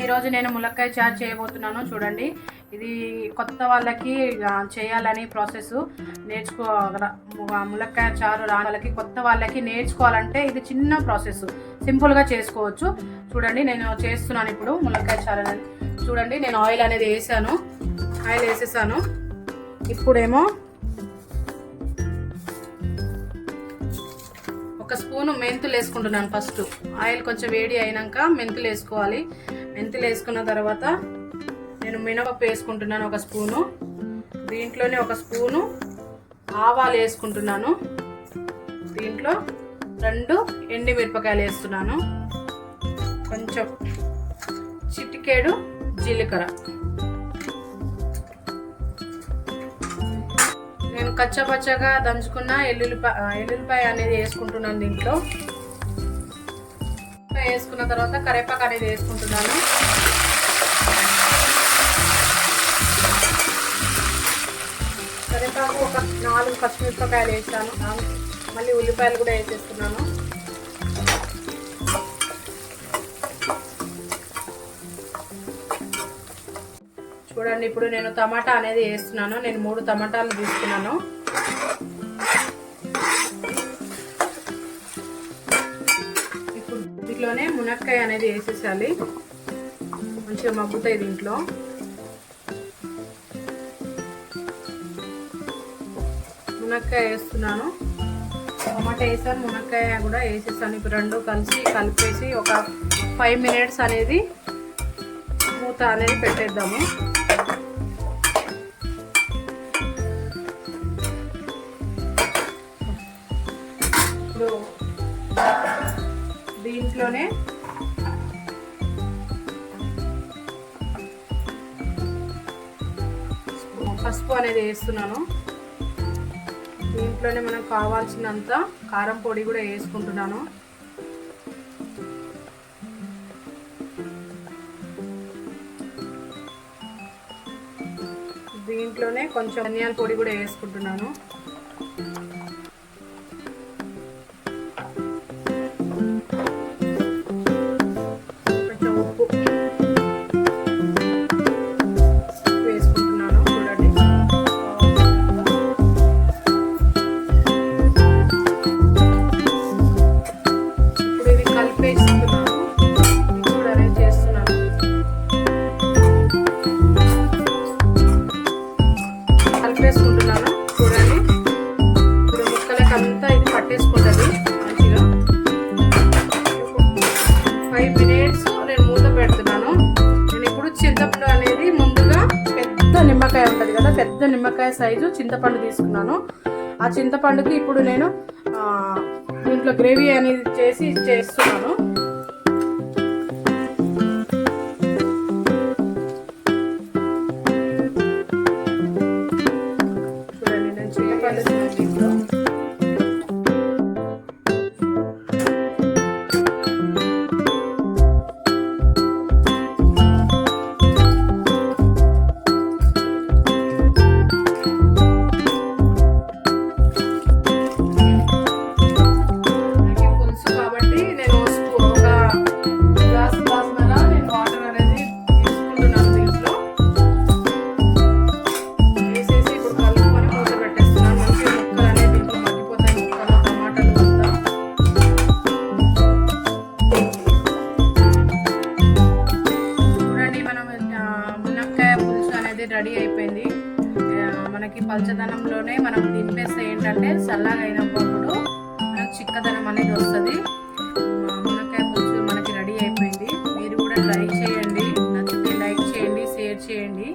ఈరోజు నేను ములక్కాయ చారు చేయబోతున్నాను. చూడండి, ఇది కొత్త వాళ్ళకి చేయాలని ప్రాసెస్ ములక్కాయ చారు రాని వాళ్ళకి, కొత్త వాళ్ళకి నేర్చుకోవాలంటే ఇది చిన్న ప్రాసెస్, సింపుల్గా చేసుకోవచ్చు. చూడండి, నేను చేస్తున్నాను ఇప్పుడు ములక్కాయ చారు అనేది. చూడండి, నేను ఆయిల్ అనేది వేసేసాను. ఇప్పుడేమో ఒక స్పూను మెంతులు వేసుకుంటున్నాను. ఫస్ట్ ఆయిల్ కొంచెం వేడి అయినాక మెంతులు వేసుకోవాలి. మెంతులు వేసుకున్న తర్వాత నేను మినపప్పు వేసుకుంటున్నాను ఒక స్పూను. దీంట్లోనే ఒక స్పూను ఆవాలు వేసుకుంటున్నాను. దీంట్లో 2 ఎండుమిరపకాయలు వేస్తున్నాను. కొంచెం చిటికేడు జీలకర్ర. నేను కచ్చపచ్చగా దంచుకున్న ఎల్లుల్లిపాయ అనేది వేసుకుంటున్నాను. దీంట్లో వేసుకున్న తర్వాత కరివేపాకు అనేది వేసుకుంటున్నాను. కరివేపాకు ఒక 4 పచ్చిమిరపకాయలు వేసాను. మళ్ళీ ఉల్లిపాయలు కూడా వేసేస్తున్నాను. చూడండి, ఇప్పుడు నేను టమాటా అనేది వేస్తున్నాను. నేను 3 టమాటాలు తీసుకున్నాను. ఇప్పుడు దీంట్లోనే మునక్కాయ అనేది వేసేసాలి. మంచిగా మగ్గుతాయి. దీంట్లో మునక్కాయ వేస్తున్నాను. టమాటా వేసాను, మునక్కాయ కూడా వేసేసాను. ఇప్పుడు 2 కలిసి కలిపేసి ఒక 5 మినిట్స్ అనేది మూత అనేది పెట్టేద్దాము. ఇప్పుడు దీంట్లోనే పసుపు అనేది వేస్తున్నాను. దీంట్లోనే మనకు కావాల్సినంత కారం పొడి కూడా వేసుకుంటున్నాను. దీంట్లోనే కొంచెం ధనియాల పొడి కూడా వేసుకుంటున్నాను. కొంచెం ఉప్పు వేసుకుంటున్నాను. చూడండి, ఇప్పుడు ఇది కలిపేస్తున్నాను. ఇప్పుడు అరేంజ్ చేస్తున్నాను. కలిపేసుకుంటున్నాను. చూడండి, ఇప్పుడు ముక్కలకంతా ఇది పట్టేసుకుంటుంది మంచిగా. 5 మినిట్స్ నేను మూత పెడుతున్నాను. నేను ఇప్పుడు చింతపండు అనేది ముందుగా పెద్ద నిమ్మకాయ ఉంటుంది కదా, పెద్ద నిమ్మకాయ సైజు చింతపండు తీసుకున్నాను. ఆ చింతపండుకి ఇప్పుడు నేను దీంట్లో గ్రేవీ అనేది చేస్తున్నాను. చూడండి, నేను చింతపండు దీంట్లో పులుసు కాబట్టి నేను ఒక గ్లాస్ నేను వాటర్ అనేది తీసుకుంటున్నాను. దీంట్లో వేసేసి ఇప్పుడు కలుపుకొని మూత పెట్టేస్తున్నాను. మంచిగా ముక్కలు అనేది దీంట్లో మగ్గిపోతాయి. ముక్కలు టమాటాలు అంతా చూడండి, మనం మునక్కాయ పులుసు అనేది రెడీ అయిపోయింది. మనకి పల్చదనంలోనే మనం దింపేస్తే ఏంటంటే చల్లగా అయినప్పుడు మనకు చిక్కదనం అనేది వస్తుంది. మునక్కాయ పులుసు మనకి రెడీ అయిపోయింది. మీరు కూడా ట్రై చేయండి. నచ్చితే లైక్ చేయండి, షేర్ చేయండి.